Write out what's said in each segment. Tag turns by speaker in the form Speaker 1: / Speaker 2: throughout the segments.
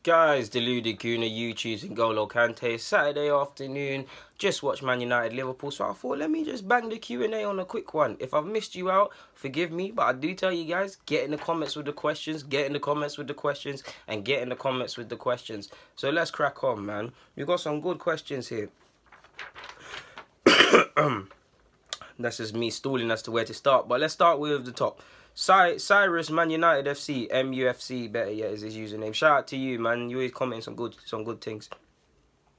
Speaker 1: Guys, Deluded Kuna, you choosing Golo Kante. Saturday afternoon, just watched Man United Liverpool, so I thought let me just bang the Q&A on a quick one. If I've missed you out, forgive me, but I do tell you guys, get in the comments with the questions, get in the comments with the questions, and get in the comments with the questions. So let's crack on, man. We've got some good questions here. That's just me stalling as to where to start, but let's start with the top. Cyrus, Man United FC, MUFC, better yet is his username. Shout out to you, man. You always commenting some good things.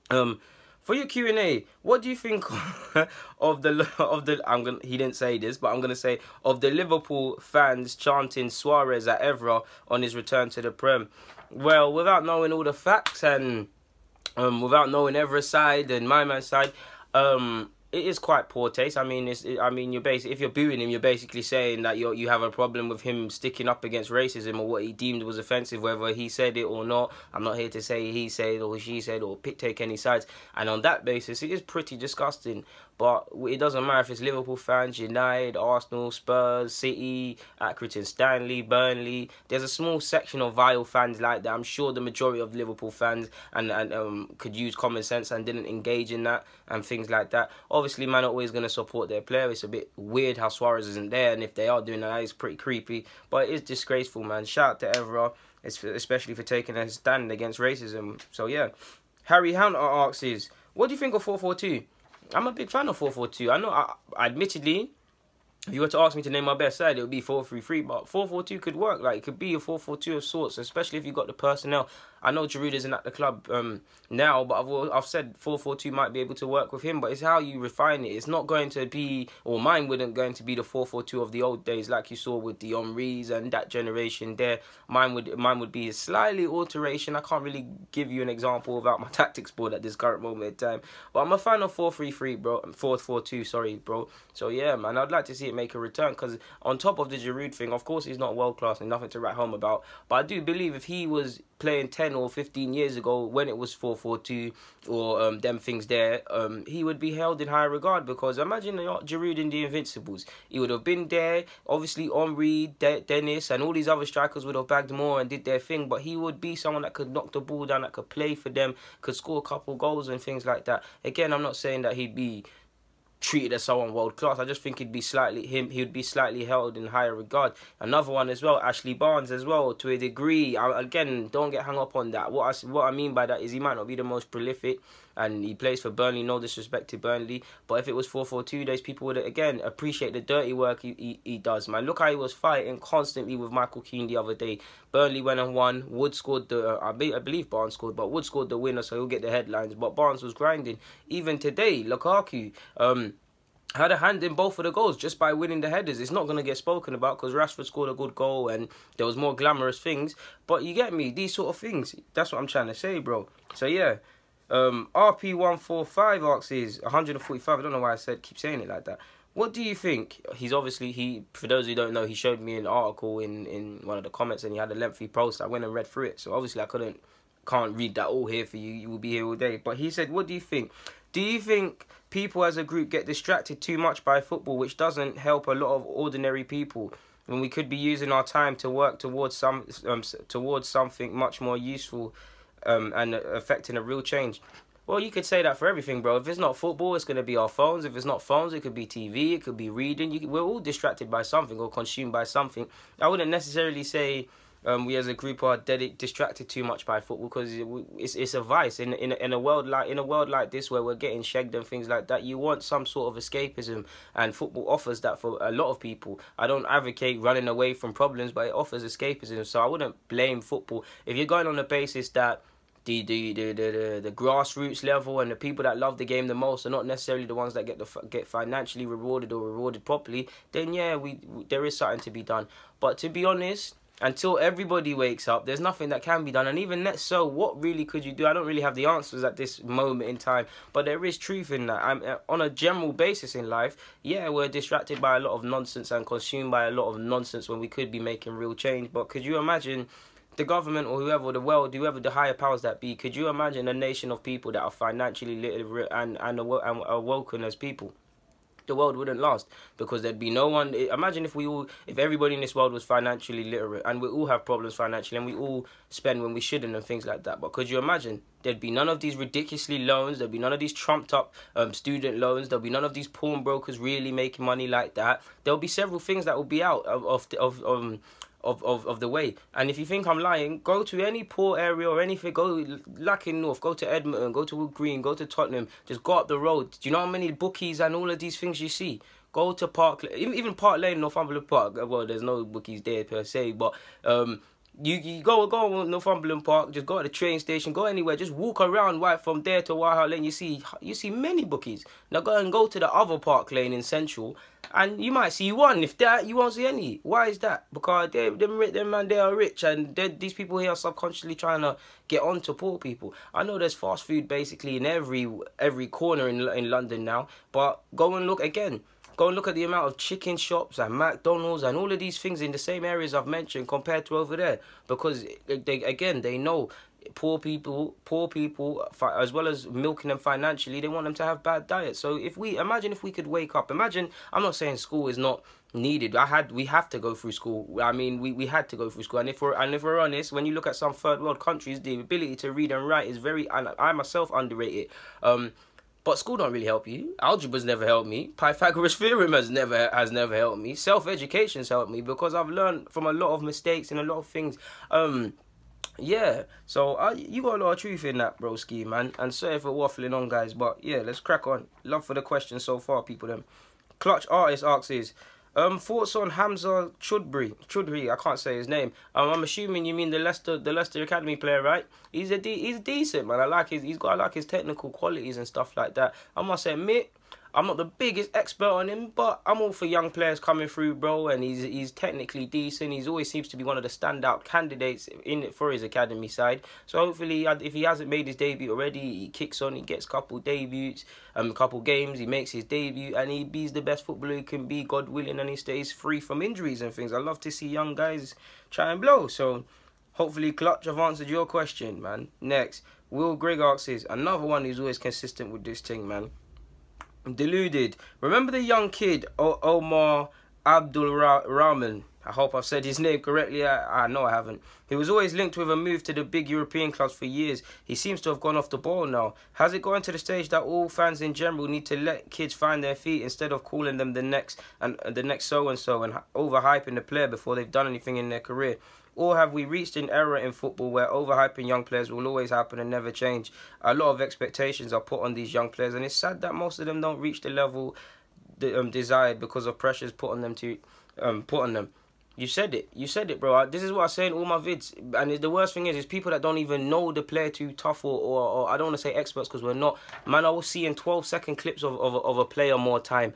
Speaker 1: For your Q&A, what do you think of the he didn't say this, but I'm gonna say of the Liverpool fans chanting Suarez at Evra on his return to the Prem? Well, without knowing all the facts and without knowing Evra's side and my man's side, it is quite poor taste. I mean, you're basically, if you're booing him, you're basically saying that you have a problem with him sticking up against racism or what he deemed was offensive, whether he said it or not. I'm not here to say he said or she said or take any sides. And on that basis, it is pretty disgusting. But it doesn't matter if it's Liverpool fans, United, Arsenal, Spurs, City, Accrington Stanley, Burnley. There's a small section of vile fans like that. I'm sure the majority of Liverpool fans and could use common sense and didn't engage in that and things like that. Obviously, man, are always going to support their player. It's a bit weird how Suarez isn't there, and if they are doing that, it's pretty creepy. But it is disgraceful, man. Shout out to Evra, especially for taking a stand against racism. So, yeah. Harry Hunter asks, what do you think of 4-4-2? I'm a big fan of 4-4-2. I know, admittedly, if you were to ask me to name my best side, it would be 4-3-3, but 4-4-2 could work. Like, it could be a 4-4-2 of sorts, especially if you got the personnel. I know Giroud isn't at the club now, but I've said 4-4-2 might be able to work with him, but it's how you refine it. It's not going to be, or mine wouldn't going to be the 4-4-2 of the old days, like you saw with the Henrys and that generation there. Mine would be a slightly alteration. I can't really give you an example without my tactics board at this current moment in time, but I'm a fan of 4-3-3, bro. 4-4-2, sorry, bro. So yeah, man, I'd like to see it make a return, because on top of the Giroud thing, of course he's not world class and nothing to write home about, but I do believe if he was playing 10 or 15 years ago when it was 4-4-2 or them things there, he would be held in high regard, because imagine Giroud in the Invincibles. He would have been there. Obviously Henry, Dennis and all these other strikers would have bagged more and did their thing, but he would be someone that could knock the ball down, that could play for them, could score a couple goals and things like that. Again, I'm not saying that he'd be treated as someone world class. I just think he would be slightly held in higher regard. Another one as well, Ashley Barnes as well, to a degree. Again, don't get hung up on that. What I mean by that is he might not be the most prolific, and he plays for Burnley, no disrespect to Burnley, but if it was 4-4-2 days, people would again appreciate the dirty work he does, man. Look how he was fighting constantly with Michael Keane the other day. Burnley went and won. Wood scored the I believe Barnes scored, but Wood scored the winner, so he'll get the headlines. But Barnes was grinding. Even today, Lukaku had a hand in both of the goals just by winning the headers. It's not going to get spoken about because Rashford scored a good goal and there was more glamorous things. But you get me, these sort of things. That's what I'm trying to say, bro. So yeah, RP145 asks 145. I don't know why keep saying it like that. What do you think? For those who don't know, he showed me an article in one of the comments and he had a lengthy post. I went and read through it. So obviously I can't read that all here for you. You will be here all day. But he said, what do you think? Do you think people as a group get distracted too much by football, which doesn't help a lot of ordinary people, when we could be using our time to work towards something much more useful and affecting a real change? Well, you could say that for everything, bro. If it's not football, it's going to be our phones. If it's not phones, it could be TV, it could be reading. We're all distracted by something or consumed by something. I wouldn't necessarily say we as a group are distracted too much by football, because it's a vice in a world like this where we're getting shagged and things like that. You want some sort of escapism, and football offers that for a lot of people. I don't advocate running away from problems, but it offers escapism. So I wouldn't blame football if you're going on the basis that the grassroots level and the people that love the game the most are not necessarily the ones that get financially rewarded or rewarded properly. Then yeah, there is something to be done. But to be honest, until everybody wakes up, there's nothing that can be done. And even that, so what really could you do? I don't really have the answers at this moment in time, but there is truth in that. On a general basis in life, yeah, we're distracted by a lot of nonsense and consumed by a lot of nonsense when we could be making real change. But could you imagine the government or whoever, the world, whoever the higher powers that be, could you imagine a nation of people that are financially literate and awoken as people? the world wouldn't last, because there'd be no one. Imagine if everybody in this world was financially literate, and we all have problems financially, and we all spend when we shouldn't and things like that. But could you imagine? There'd be none of these ridiculously loans. There'd be none of these trumped up student loans. There'll be none of these pawnbrokers really making money like that. There'll be several things that will be out of the way. And if you think I'm lying, go to any poor area or anything, go Lacking North, go to Edmonton, go to Wood Green, go to Tottenham, just go up the road. Do you know how many bookies and all of these things you see? Go to Park, even Park Lane, Northumberland Park. Well, there's no bookies there per se, but you go on Northumberland Park, just go to the train station, go anywhere, just walk around right from there to White Hart Lane. You see many bookies. Now go to the other Park Lane in Central, and you might see one. If that, you won't see any. Why is that? Because they are rich, and these people here are subconsciously trying to get on to poor people. I know there's fast food basically in every corner in London now, but go and look again. Go and look at the amount of chicken shops and McDonald's and all of these things in the same areas I've mentioned compared to over there. Because, they know poor people, as well as milking them financially, they want them to have bad diets. So imagine if we could wake up. Imagine, I'm not saying school is not needed. We have to go through school. I mean, we had to go through school. And if we're honest, when you look at some third world countries, the ability to read and write is very, and I myself underrate it. But school don't really help you. Algebra's never helped me. Pythagoras theorem has never helped me. Self-education's helped me because I've learned from a lot of mistakes and a lot of things. Yeah. So you got a lot of truth in that, broski, man. And sorry for waffling on, guys. But yeah, let's crack on. Love for the questions so far, people. Them Clutch Artist asks thoughts on Hamza Choudhury, I can't say his name. I'm assuming you mean the Leicester Academy player, right? He's decent, man. I like his technical qualities and stuff like that. I must admit, I'm not the biggest expert on him, but I'm all for young players coming through, bro. And he's technically decent. He always seems to be one of the standout candidates for his academy side. So hopefully, if he hasn't made his debut already, he kicks on. He gets a couple debuts, couple games. He makes his debut, and he be the best footballer he can be, God willing, and he stays free from injuries and things. I love to see young guys try and blow. So hopefully, Clutch, I've answered your question, man. Next, Will Greg asks another one who's always consistent with this thing, man. Deluded. Remember the young kid, Omar Abdul Rahman? I hope I've said his name correctly. I know I haven't. He was always linked with a move to the big European clubs for years. He seems to have gone off the ball now. Has it gotten to the stage that all fans in general need to let kids find their feet instead of calling them the next so-and-so and overhyping the player before they've done anything in their career? Or have we reached an era in football where overhyping young players will always happen and never change? A lot of expectations are put on these young players, and it's sad that most of them don't reach the level desired because of pressures put on them. You said it, bro. This is what I say in all my vids. And the worst thing is people that don't even know the player too tough, or I don't want to say experts because we're not. Man, I was seeing 12-second clips of a player more time.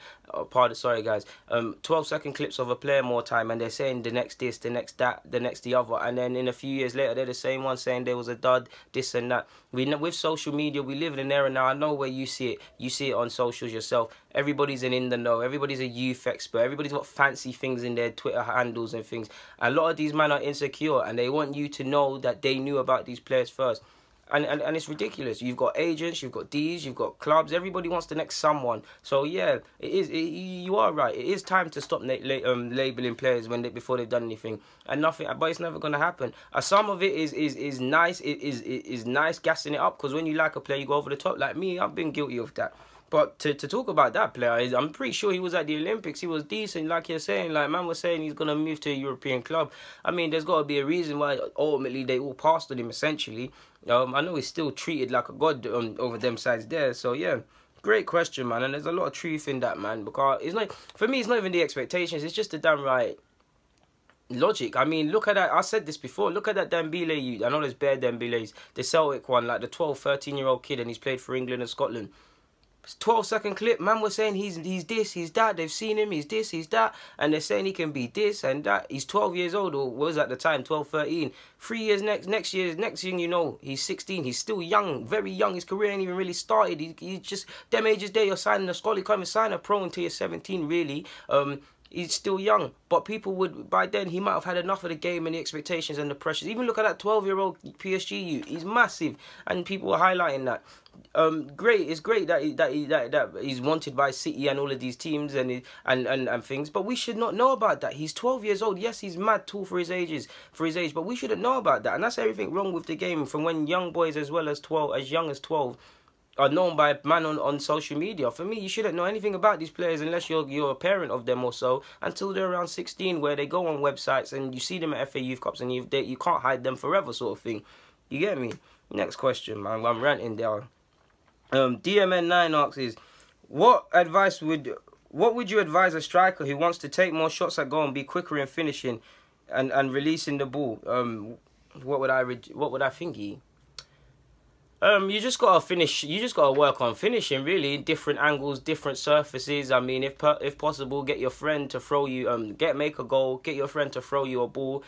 Speaker 1: Sorry, guys. 12-second clips of a player more time, and they're saying the next this, the next that, the next the other. And then in a few years later, they're the same one saying there was a dud, this and that. With social media, we live in an era now. I know where you see it. You see it on socials yourself. Everybody's in the know. Everybody's a youth expert. Everybody's got fancy things in their Twitter handles and things. A lot of these men are insecure, and they want you to know that they knew about these players first. And it's ridiculous. You've got agents, you've got D's, you've got clubs. Everybody wants the next someone. So yeah, you are right. It is time to stop labeling players before they've done anything. And nothing, but it's never gonna happen. Some of it is nice. It is nice gassing it up, because when you like a player, you go over the top. Like me, I've been guilty of that. But to talk about that player, I'm pretty sure he was at the Olympics. He was decent, like you're saying. Like man was saying, he's gonna move to a European club. I mean, there's got to be a reason why ultimately they all passed on him. Essentially, I know he's still treated like a god over them sides there. So yeah, great question, man. And there's a lot of truth in that, man. Because it's not, for me, it's not even the expectations. It's just the damn right logic. I mean, look at that. I said this before. Look at that Dembele. I know there's bare Dembeles. The Celtic one, like the 12, 13-year-old kid, and he's played for England and Scotland. 12-second clip, man was saying he's this, he's that. They've seen him, he's this, he's that, and they're saying he can be this and that. He's 12 years old, or was at the time 12, 13. 3 years next thing you know, he's 16. He's still young, very young. His career ain't even really started. He's just them ages there. You're signing a scholar, you can't even sign a pro until you're 17. Really, he's still young. But people would, by then, he might have had enough of the game and the expectations and the pressures. Even look at that 12-year-old PSG youth. He's massive, and people are highlighting that. It's great that he's wanted by City and all of these teams and things. But we should not know about that. He's 12 years old. Yes, he's mad tall for his age, but we shouldn't know about that. And that's everything wrong with the game from when young boys as young as 12. Are known by man on social media. For me, you shouldn't know anything about these players unless you're a parent of them or so until they're around 16, where they go on websites and you see them at FA Youth Cups and you can't hide them forever, sort of thing. You get me? Next question, man. I'm ranting there. DMN9 asks what would you advise a striker who wants to take more shots at goal and be quicker in finishing and releasing the ball? What would I think? You just gotta finish. You just gotta work on finishing, really, different angles, different surfaces. I mean, if possible, get your friend to throw you. Make a goal. Get your friend to throw you a ball.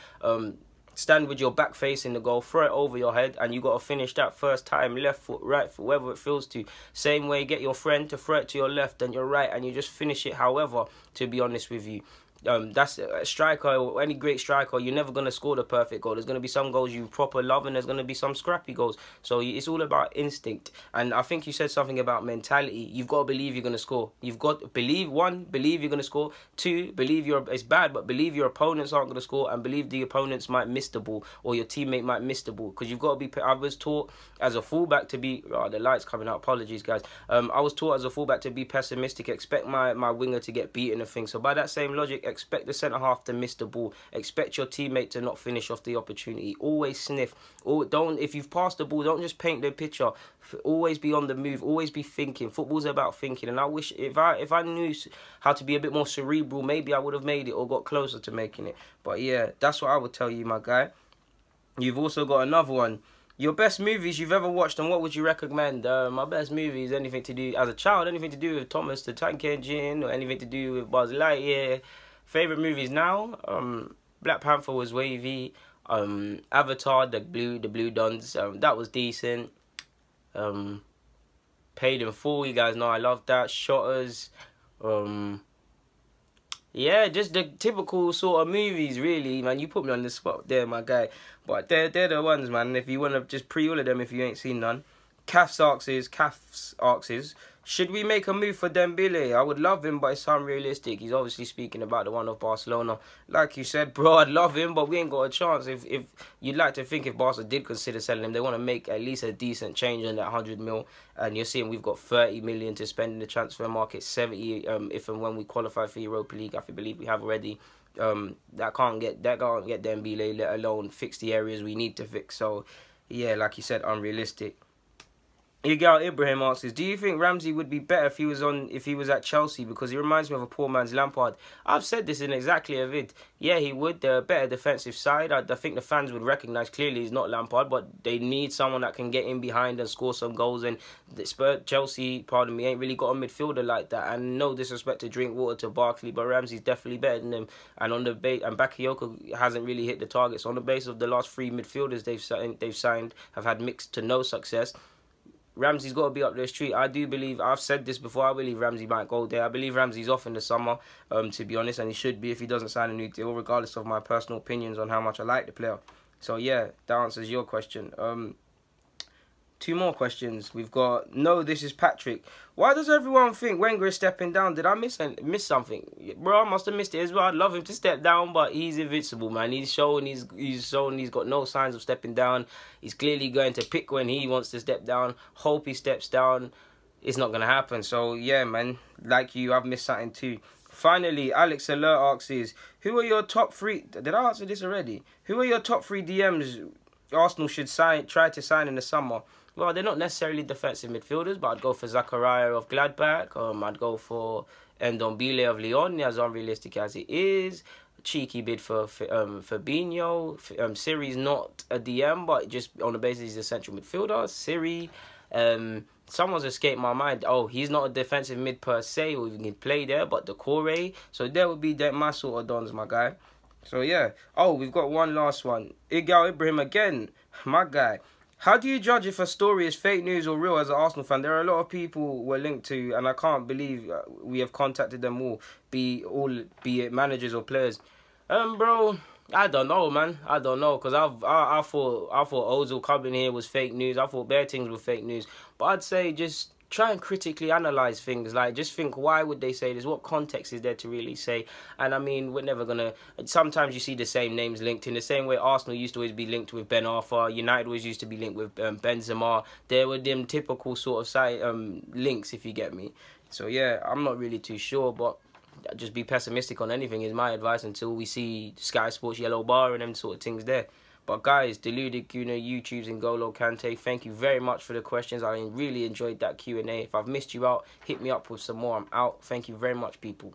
Speaker 1: Stand with your back facing the goal. Throw it over your head, and you gotta finish that first time. Left foot, right foot, wherever it feels to. Same way, get your friend to throw it to your left and your right, and you just finish it. However, to be honest with you. That's a striker, or any great striker, you're never going to score the perfect goal. There's going to be some goals you proper love and there's going to be some scrappy goals. So it's all about instinct. And I think you said something about mentality. You've got to believe you're going to score. You've got to believe you're going to score. 2, it's bad, but believe your opponents aren't going to score, and believe the opponents might miss the ball or your teammate might miss the ball. Because you've got to be, I was taught as a fullback to be, the light's coming out, apologies guys. I was taught as a fullback to be pessimistic, expect my winger to get beaten and things. So by that same logic, expect the centre half to miss the ball. Expect your teammate to not finish off the opportunity. Always sniff. If you've passed the ball, don't just paint the picture. Always be on the move. Always be thinking. Football's about thinking. And I wish if I knew how to be a bit more cerebral, maybe I would have made it or got closer to making it. But yeah, that's what I would tell you, my guy. You've also got another one. Your best movies you've ever watched, and what would you recommend? My best movies, anything to do as a child, anything to do with Thomas the Tank Engine, or anything to do with Buzz Lightyear. Favorite movies now? Black Panther was wavy. Avatar, the Blue Dons, that was decent. Paid in Full, you guys know I love that. Shotters. Yeah, just the typical sort of movies, really, man. You put me on the spot there, my guy. But they're the ones, man. If you want to just pre-order them if you ain't seen none. Cafs asks, should we make a move for Dembele? I would love him, but it's unrealistic. He's obviously speaking about the one of Barcelona. Like you said, bro, I'd love him, but we ain't got a chance. If you'd like to think if Barca did consider selling him, they want to make at least a decent change on that 100 mil. And you're seeing we've got 30 million to spend in the transfer market, 70 if and when we qualify for Europa League. I believe we have already. That can't get Dembele, let alone fix the areas we need to fix. So, yeah, like you said, unrealistic. Igal Ibrahim asks, do you think Ramsey would be better if he was at Chelsea? Because he reminds me of a poor man's Lampard. I've said this in exactly a vid. Yeah, he would. They're a better defensive side. I think the fans would recognise clearly he's not Lampard, but they need someone that can get in behind and score some goals. And Chelsea, ain't really got a midfielder like that. And no disrespect to Drinkwater, to Barkley, but Ramsey's definitely better than them. And Bakayoko hasn't really hit the targets. On the basis of the last 3 midfielders they've signed have had mixed to no success. Ramsey's got to be up their street. I do believe, I've said this before, I believe Ramsey might go there. I believe Ramsey's off in the summer, to be honest, and he should be if he doesn't sign a new deal, regardless of my personal opinions on how much I like the player. So, yeah, that answers your question. 2 more questions. We've got, this is Patrick. Why does everyone think Wenger is stepping down? Did I miss something? Bro, I must have missed it as well. I'd love him to step down, but he's invincible, man. He's shown he's got no signs of stepping down. He's clearly going to pick when he wants to step down. Hope he steps down. It's not going to happen. So, yeah, man. Like you, I've missed something too. Finally, Alex Alert asks, who are your top 3... Did I answer this already? Who are your top 3 DMs Arsenal should try to sign in the summer? Well, they're not necessarily defensive midfielders, but I'd go for Zakaria of Gladbach. I'd go for Ndombele of Lyon, as unrealistic as it is. Cheeky bid for Fabinho. Siri's not a DM, but just on the basis he's a central midfielder. Siri. Someone's escaped my mind. Oh, he's not a defensive mid per se, or even can play there, but Decore. So there would be my sort of dons, my guy. So, yeah. Oh, we've got one last one. Igal Ibrahim again. My guy. How do you judge if a story is fake news or real as an Arsenal fan? There are a lot of people we're linked to, and I can't believe we have contacted them all, be it managers or players. Bro, I don't know, man. I don't know, because I thought Ozil coming here was fake news. I thought bare things were fake news. But I'd say just try and critically analyze things. Like, just think, why would they say this? What context is there to really say? And I mean, we're never gonna. Sometimes you see the same names linked in the same way Arsenal used to always be linked with Ben Arfa. United always used to be linked with Benzema. There were them typical sort of links, if you get me. So yeah, I'm not really too sure, but just be pessimistic on anything is my advice until we see Sky Sports yellow bar and them sort of things there. But guys, Deluded Kuna, YouTube's N'Golo Kante, thank you very much for the questions. I really enjoyed that Q&A. If I've missed you out, hit me up with some more. I'm out. Thank you very much, people.